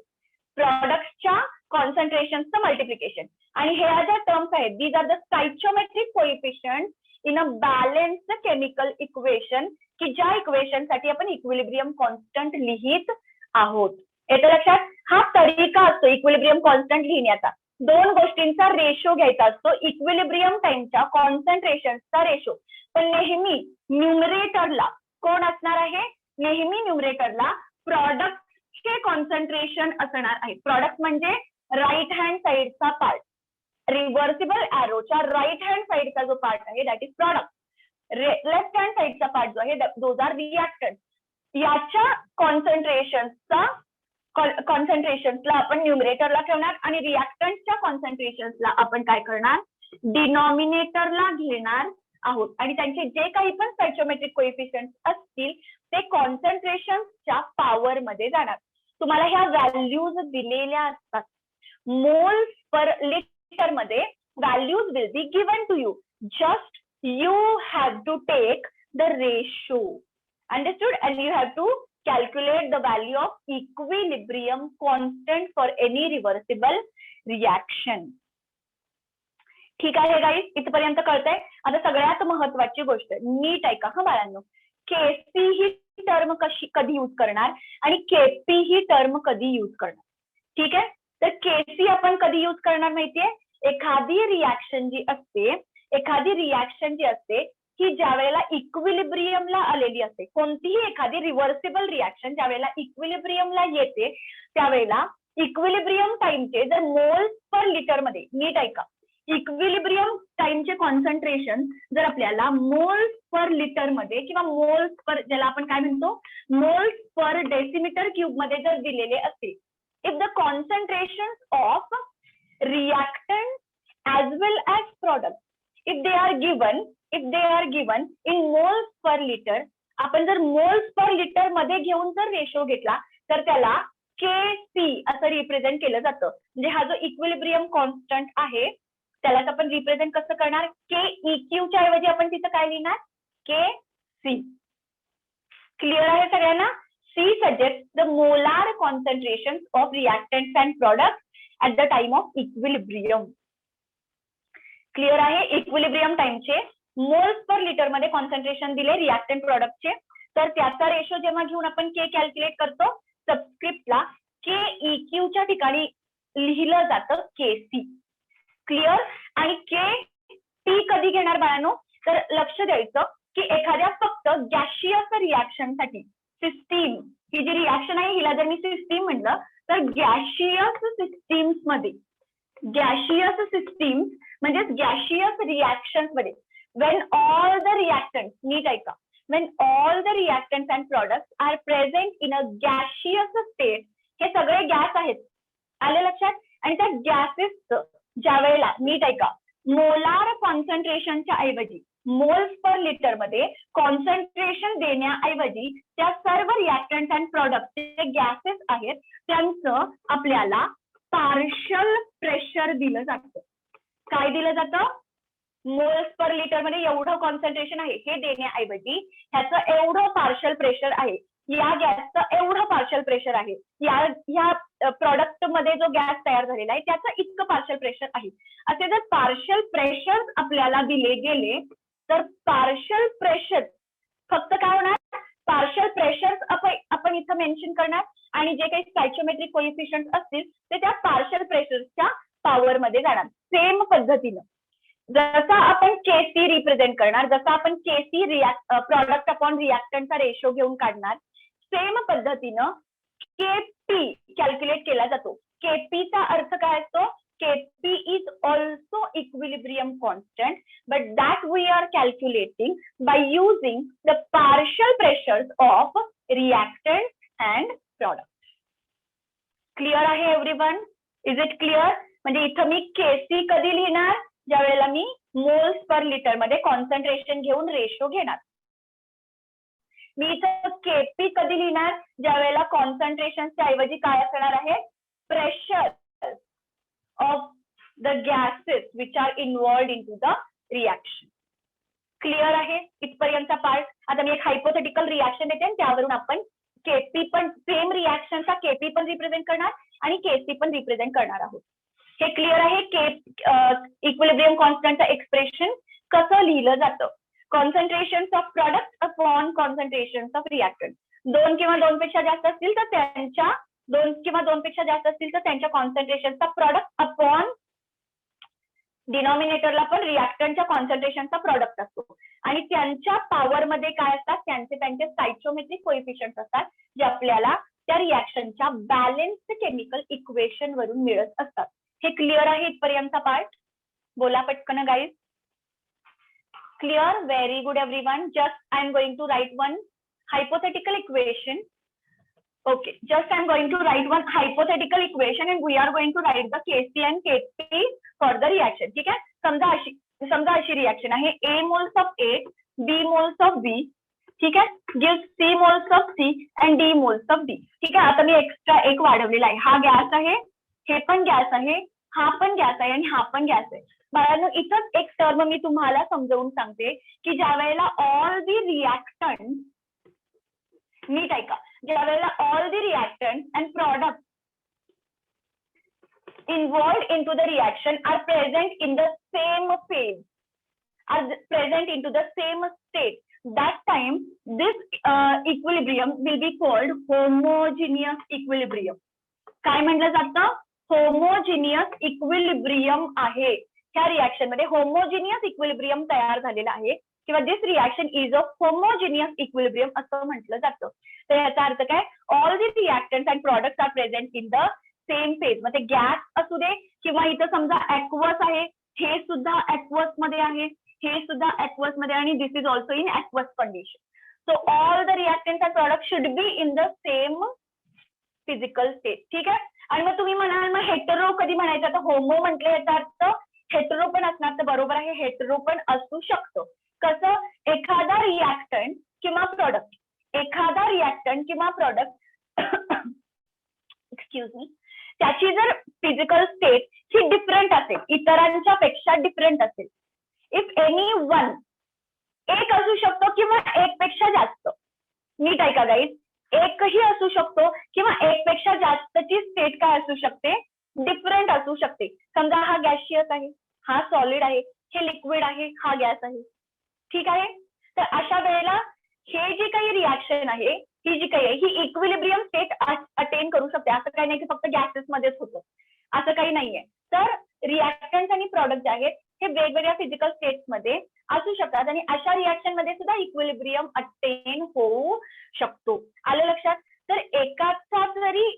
प्रॉडक्टच्या कॉन्सन्ट्रेशनचं मल्टिप्लिकेशन. आणि ह्या ज्या टर्म्स आहेत these are the stoichiometric coefficient in a balanced chemical equation, की ज्या इक्वेशन साठी आपण इक्विलिब्रियम कॉन्स्टंट लिहित आहोत. येतं लक्षात? हा तरीका असतो इक्विलिब्रियम कॉन्स्टंट लिहिण्याचा. दोन गोष्टींचा रेशो घ्यायचा असतो, इक्विलिब्रियम टाइमच्या कॉन्सन्ट्रेशनचा रेशो. पण नेहमी न्यूमरेटरला कोण असणार आहे, नेहमी न्यूमरेटरला प्रॉडक्टचे कॉन्सन्ट्रेशन असणार आहे. प्रॉडक्ट म्हणजे राईट हँड साइडचा पार्ट, रिव्हर्सिबल एरोच्या राईट हँड साइडचा जो पार्ट आहे that is product. Left hand साइडचा पार्ट जो आहे दोज आर रिएक्टंट. याच्या कॉन्सन्ट्रेशन्सला आपण न्यूमरेटरला ठेवणार आणि रिएक्टंटच्या कॉन्सन्ट्रेशन्सला आपण काय करणार, डिनॉमिनेटरला घेणार आहोत. आणि त्यांचे जे काही पण स्टॉइचियोमेट्रिक कोएफिशियंट असतील ते कॉन्सन्ट्रेशनच्या पॉवर मध्ये जाणार. तुम्हाला ह्या व्हॅल्यूज दिलेल्या असतात, मोल्स पर लिटर मध्ये values will be given to you, just you have to take the ratio. Understood? And you have to calculate the value of equilibrium constant for any reversible reaction. ठीक आहे guys, इथपर्यंत कळतंय? आता सगळ्यात महत्वाची गोष्ट नीट ऐका हा बाळांनो, केसी ही टर्म कधी यूज करणार आणि केपी ही टर्म कधी यूज करणार. ठीक आहे, तर केसी आपण कधी यूज करणार माहितीये, एखादी रिएक्शन जी असते की ज्या वेळेला इक्विलिब्रियमला आलेली असते, कोणतीही एखादी रिव्हर्सिबल रिएक्शन ज्या वेळेला इक्विलिब्रियमला येते त्यावेळेला इक्विलिब्रियम टाइमचे जर मोल्स पर लिटर मध्ये, नीट ऐका, इक्विलिब्रियम टाइमचे कॉन्सन्ट्रेशन जर आपल्याला मोल्स पर लिटर मध्ये किंवा मोल्स पर, ज्याला आपण काय म्हणतो मोल्स पर डेसिमीटर क्यूब मध्ये जर दिलेले असते, if the concentrations of reactant as well as product, if they are given in moles per liter, आपण जर मोल्स पर लिटर मध्ये घेऊन जर रेशो घेतला तर त्याला KC असं रिप्रेझेंट केलं जातं. म्हणजे हा जो इक्विलिब्रियम कॉन्स्टंट आहे त्यालाच आपण रिप्रेझेंट कसं करणार, KEQ च्या ऐवजी आपण तिथं काय लिहिणार, KC. क्लिअर आहे सगळ्यांना? C suggests the molar concentrations of reactants and products at the time of equilibrium. Clear आहे? इक्विलिब्रियम टाइमचे मोल्स पर लिटर मध्ये कॉन्सन्ट्रेशन दिले रिएक्टंट प्रोडक्टचे, तर त्याचा रेशो जेव्हा घेऊन आपण के कॅल्क्युलेट करतो सबस्क्रिप्टला KEQ च्या ठिकाणी लिहिलं जातं KC. क्लिअर? आणि KP कधी घेणार बाळांनो, तर लक्ष द्यायचं की एखाद्या फक्त गॅशियस रिएक्शनसाठी सिस्टीम, ही जी रिएक्शन आहे हिला जर मी सिस्टीम म्हटलं तर गॅशियस सिस्टीम्स मध्ये, गॅशियस सिस्टीम्स म्हणजे गॅशियस रिएक्शन्स मध्ये when all the reactants, नीट ऐका, when all the reactants and products are present in a gaseous state, हे सगळे गॅस आहेत, आले लक्षात? आणि त्या गॅसेसचं ज्या वेळेला, नीट ऐका, मोलार कॉन्सन्ट्रेशनच्या ऐवजी मोल्स पर लिटर मध्ये कॉन्सन्ट्रेशन देण्याऐवजी त्या सर्व रिएक्टंट्स अँड प्रोडक्ट जे गॅसेस आहेत त्यांचं आपल्याला पार्शल प्रेशर दिलं जातं. काय दिलं जातं? मोल्स पर लिटर मध्ये एवढं कॉन्सन्ट्रेशन आहे हे देण्याऐवजी ह्याचं एवढं पार्शल प्रेशर आहे, या गॅसचं एवढं पार्शल प्रेशर आहे, या प्रॉडक्ट मध्ये जो गॅस तयार झालेला आहे त्याचं इतकं पार्शल प्रेशर आहे, असे जर पार्शल प्रेशर आपल्याला दिले गेले तर पार्शल प्रेशर फक्त काय होणार, पार्शल प्रेशर आपण इथं मेन्शन करणार आणि जे काही स्टॅचिओमेट्रिक कोएफिशियंट असतील ते त्या पार्शल प्रेशरच्या पॉवर मध्ये जाणार. सेम पद्धतीनं जसं आपण KC रिप्रेझेंट करणार, जसं आपण KC प्रॉडक्ट अपॉन रिएक्टंटचा रेशो घेऊन काढणार, सेम पद्धतीनं KP कॅल्क्युलेट केला जातो. KP चा अर्थ काय असतो? KP is also equilibrium constant, but that we are calculating by using the partial pressures of reactants and products. Clear आहे everyone? Is it clear? म्हणजे इथं मी KC कधी लिहिणार, ज्या वेळेला मी मोल्स पर लिटर मध्ये कॉन्सन्ट्रेशन घेऊन रेशो घेणार. मी इथं KP कधी लिहिणार, ज्या वेळेला कॉन्सन्ट्रेशनच्या ऐवजी काय असणार आहे, pressure of the gases which are involved into the reaction. Clear आहे इथपर्यंतचा पार्ट? आता मी एक हायपोथेटिकल रिएक्शन देते आणि त्यावरून आपण KP पण सेम रिएक्शनचा KP पण रिप्रेझेंट करणार आणि KC पण रिप्रेझेंट करणार आहोत. हे क्लिअर आहे? इक्विलिब्रियम कॉन्स्टंटचं एक्सप्रेशन कसं लिहिलं जातं, concentration of product upon concentration of reactant. दोन किंवा दोनपेक्षा जास्त असतील तर त्यांच्या कॉन्सन्ट्रेशनचा प्रोडक्ट अपॉन डिनॉमिनेटरला पण रिएक्टंटच्या कॉन्सन्ट्रेशनचा प्रोडक्ट असतो आणि त्यांच्या पॉवर मध्ये काय असतात, त्यांचे स्टॅचिओमेट्रिक कोएफिशियंट असतात जे आपल्याला त्या रिएक्शनच्या बॅलन्स्ड केमिकल इक्वेशन वरून मिळत असतात. हे क्लिअर आहे इथपर्यंतचा पार्ट? बोला पटकन guys. Clear? Very good everyone. Just I am going to write one hypothetical equation. Okay, just I'm going to write one hypothetical equation and we are going to write the KC and KP for the reaction. ठीक आहे? समजा अशी reaction आहे, A moles of A, B moles of B, ठीक आहे, gives C moles of C and D moles of D. ठीक आहे? आता मी एक्स्ट्रा एक वाढवलेला आहे, हा गॅस आहे, हे पण गॅस आहे, हा पण गॅस आहे आणि हा पण गॅस आहे. बाळांनो इथंच एक टर्म मी तुम्हाला समजावून सांगते की ज्या वेळेला ऑल दी रिएक्टंट, नीट ऐका, ज्या वेळेला all the reactants and product involved into the reaction are present in the same phase, are present into the same state, that time this equilibrium will be called homogeneous equilibrium. काय म्हटलं जातं? Homogeneous equilibrium आहे. ह्या reaction मध्ये homogeneous equilibrium तयार झालेला आहे किंवा this reaction is a homogeneous equilibrium असं म्हटलं जातं. तर याचा अर्थ काय? All the reactants and products are present in the same phase. म्हणजे गॅस असू दे किंवा इथं समजा ॲक्वस आहे, हे सुद्धा ॲक्वस मध्ये आहे, हे सुद्धा ॲक्वस मध्ये आणि this is also in aqueous condition. So all the reactants and product should be in the same physical state. ठीक आहे? आणि मग तुम्ही म्हणाल मग हेटेरो कधी म्हणायचं, तर होमो म्हटलं याचा अर्थ हेटेरो पण असणार, तर बरोबर आहे, हेटेरो पण असू शकतो. कसं, एखादा रिॲक्टंट किंवा प्रॉडक्ट, एखादा रिॲक्टंट किंवा प्रॉडक्ट एक्सक्यूज मी, त्याची जर फिजिकल स्टेट ही डिफरंट असेल, इतरांच्या पेक्षा डिफरंट असेल, इफ एनी वन, एक असू शकतो किंवा एक पेक्षा जास्त, नीट ऐका गाईज, एकही असू शकतो किंवा एक पेक्षा जास्तची स्टेट काय असू शकते, डिफरंट असू शकते. समजा हा गॅशियस आहे, हा सॉलिड आहे, हे लिक्विड आहे, हा गॅस आहे, ठीक आहे. तर अशा वेळेला हे जी काही रिॲक्शन आहे, ही जी काही आहे, ही इक्विलिब्रियम स्टेट अटेन करू शकते. असं काही नाही की फक्त गॅसेस मध्येच होतं, असं काही नाहीये. तर रिॲक्टंट आणि प्रॉडक्ट जे आहेत हे वेगवेगळ्या फिजिकल स्टेट्स मध्ये असू शकतात आणि अशा रिॲक्शन मध्ये सुद्धा इक्विलिब्रियम अटेन होऊ शकतो. आलं लक्षात? तर एकाचा जरी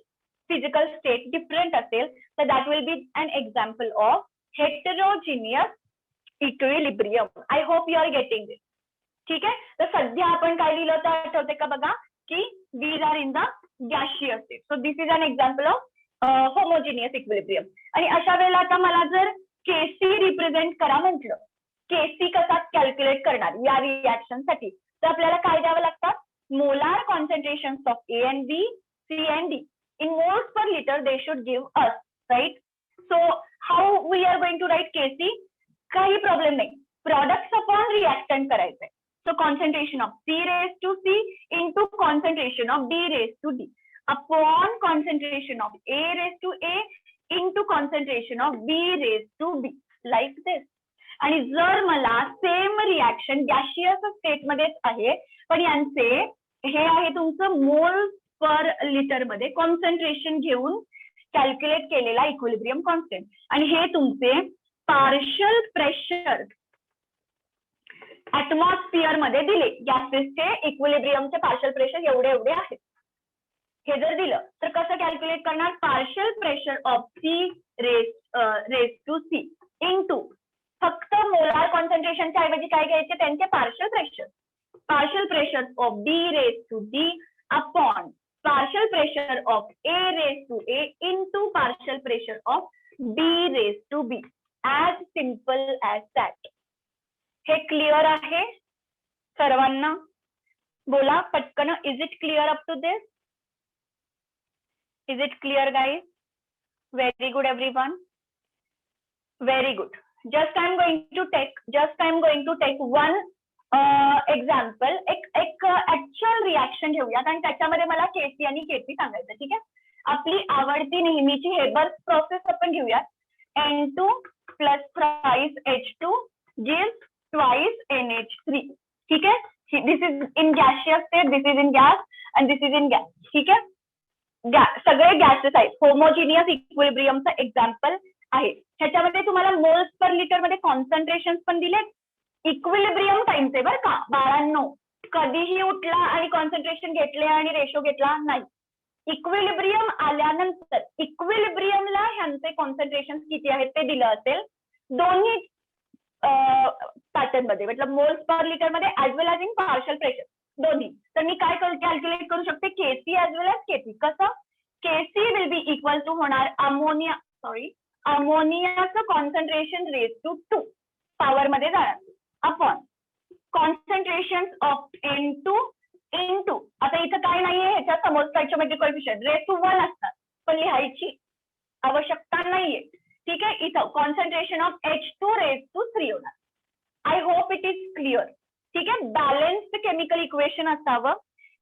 फिजिकल स्टेट डिफरंट असेल तर that will be an example of heterogeneous equilibrium. I hope you are getting this. ठीक आहे. तर सध्या आपण काय लिहिलं होतं आठवते का बघा, की these are in the gaseous state. So this is an example of homogeneous equilibrium. आणि अशा वेळेला आता मला जर केसी रिप्रेझेंट करा म्हटलं, केसी कसा कॅल्क्युलेट करणार या रिॲक्शन साठी, तर आपल्याला काय द्यावं लागतं, molar concentration of A and B, C and D in moles per litre they should give us, right. So how we are going to write KC, काही प्रॉब्लेम नाही, प्रोडक्ट्स अपॉन रिॲक्टंट करायचंय. So concentration of C raised to C into concentration of D raised to D upon concentration of A raised to A into concentration of B raised to B, like this. आणि जर मला same reaction gaseous state मध्येच आहे, पण यांचे हे आहे तुमचं मोल पर लिटर मध्ये कॉन्सन्ट्रेशन घेऊन कॅल्क्युलेट केलेला इक्विलिब्रियम कॉन्स्टंट, आणि हे तुमचे पार्शल प्रेशर ऍटमॉस्फिअर मध्ये दिले, गॅसेसचे इक्विलिब्रियमचे पार्शल प्रेशर एवढे एवढे आहेत, हे जर दिलं तर कसं कॅल्क्युलेट करणार, partial pressure of C raise to C into, फक्त मोलार कॉन्सन्ट्रेशनच्या ऐवजी काय घ्यायचे, त्यांचे partial pressure of D raise to D upon partial pressure of A raise to A into partial pressure of B raise to B. As simple as that. हे clear आहे सर्वांना? बोला पटकन, is it clear up to this? Is it clear guys? Very good everyone, very good. Just I am going to take one example, एक actual reaction घेऊयात आणि त्याच्यामध्ये मला केसी आणि केपी सांगायचं, ठीक आहे. आपली आवडती नेहमीची हेबर्स प्रोसेस आपण घेऊयात. N2 plus thrice H2 gives twice NH3. ठीक है, this is in gaseous state, this is in gas and this is in gas. ठीक आहे, सगळे गॅसेस आहेत. होमोजिनियस इक्विलिब्रियमचं एक्झाम्पल आहे. ह्याच्यामध्ये तुम्हाला मोल्स पर लिटर मध्ये कॉन्सन्ट्रेशन पण दिले, इक्विलिब्रियम टाइमचे बरं का बाळांनो, कधीही उठला आणि कॉन्सन्ट्रेशन घेतले आणि रेशो घेतला नाही. इक्विलिब्रियम आल्यानंतर इक्विलिब्रियमला ह्यांचे कॉन्सन्ट्रेशन किती आहेत ते दिलं असेल दोन्ही पॅटर्न मध्ये, मतलब मोल्स पर लिटर मध्ये as well as in partial pressure दोन्ही. तर मी काय कॅल्क्युलेट करू शकते, केसी ऍज वेल एज केपी. कसं, केसी विल बी इक्वल टू होणार अमोनियाचं कॉन्सन्ट्रेशन रेज टू 2 पॉवर मध्ये जाणार upon concentration of N2 into, आता इथं काय नाहीये ह्याच्या समोर स्टॅच्योमेट्रिक कोएफिशियंट रेज टू 1 असतात, पण लिहायची आवश्यकता नाहीये. ठीक आहे, इथं concentration of H2 raise to 3 होणार. I hope it is clear. ठीक आहे, बॅलन्स्ड केमिकल इक्वेशन असावं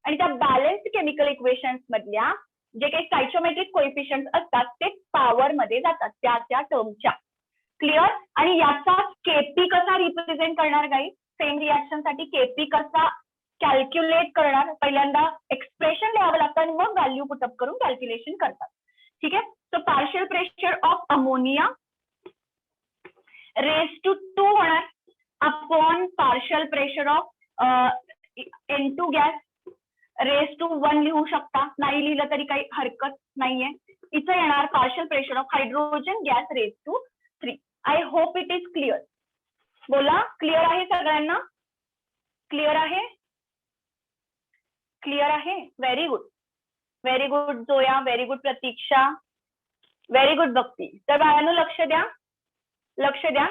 आणि त्या बॅलन्स्ड केमिकल इक्वेशन्स मधल्या जे काही स्टॅच्योमेट्रिक कोएफिशियंट असतात ते पॉवर मध्ये जातात त्या टर्मच्या. क्लिअर. आणि याचा केपी कसा रिप्रेझेंट करणार गाई, सेम रिॲक्शन साठी केपी कसा कॅल्क्युलेट करणार, पहिल्यांदा एक्सप्रेशन लिहावं लागतं आणि मग व्हॅल्यू पुटअप करून कॅल्क्युलेशन करतात. ठीक आहे, so partial pressure of ammonia raise to 2 होणार upon partial pressure of N2 gas raise to 1 लिहू शकता, नाही लिहिलं तरी काही हरकत नाहीये. इथं येणार partial pressure of hydrogen gas raise to 3. I hope it is clear. बोला, क्लिअर आहे सगळ्यांना? क्लिअर आहे? क्लिअर आहे? Very good, very good Joya, very good Pratiksha. Very good Bhakti. तर बाळांनो लक्ष द्या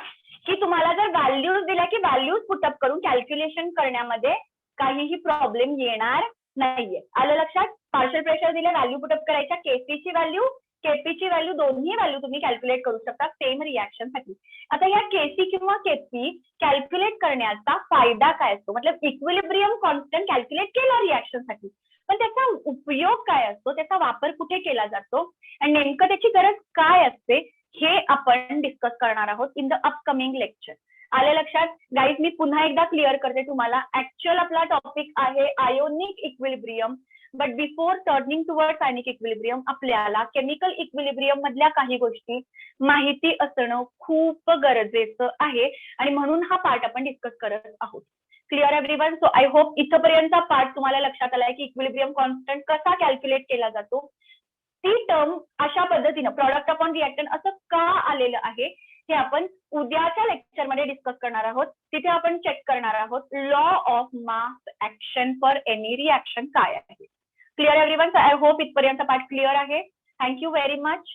की तुम्हाला जर व्हॅल्यूज दिल्या की व्हॅल्यूज पुटअप करून कॅल्क्युलेशन करण्यामध्ये काहीही प्रॉब्लेम येणार नाहीये. आलं लक्षात? पार्शल प्रेशर दिले, व्हॅल्यू पुटअप करायच्या, केसीची व्हॅल्यू, केपीची व्हॅल्यू, दोन्ही व्हॅल्यू तुम्ही कॅल्क्युलेट करू शकता सेम रिॲक्शन साठी. आता या केसी किंवा केपी कॅल्क्युलेट करण्याचा फायदा काय असतो? मतलब इक्विलिब्रियम कॉन्स्टंट कॅल्क्युलेट केला रिॲक्शन साठी, पण त्याचा उपयोग काय असतो, त्याचा वापर कुठे केला जातो आणि नेमकं त्याची गरज काय असते हे आपण डिस्कस करणार आहोत इन द अपकमिंग लेक्चर. आले लक्षात? गाईज मी पुन्हा एकदा क्लिअर करते तुम्हाला. ऍक्च्युअल आपला टॉपिक आहे ionic equilibrium, but before turning towards ionic equilibrium आपल्याला केमिकल इक्विलिब्रियम मधल्या काही गोष्टी माहिती असणं खूप गरजेचं आहे आणि म्हणून हा पार्ट आपण डिस्कस करत आहोत. Clear everyone? So I hope इथपर्यंतचा पार्ट तुम्हाला लक्षात आलाय की इक्विलिब्रियम कॉन्स्टंट कसा कॅल्क्युलेट केला जातो, ती टर्म अशा पद्धतीनं प्रॉडक्ट अपॉन रिएक्टंट असं का आलेलं आहे हे आपण उद्याच्या लेक्चरमध्ये डिस्कस करणार आहोत. तिथे आपण चेक करणार आहोत law of mass action for any reaction काय आहे. Clear everyone? आय होप इथपर्यंत पार्ट क्लिअर आहे. Thank you very much.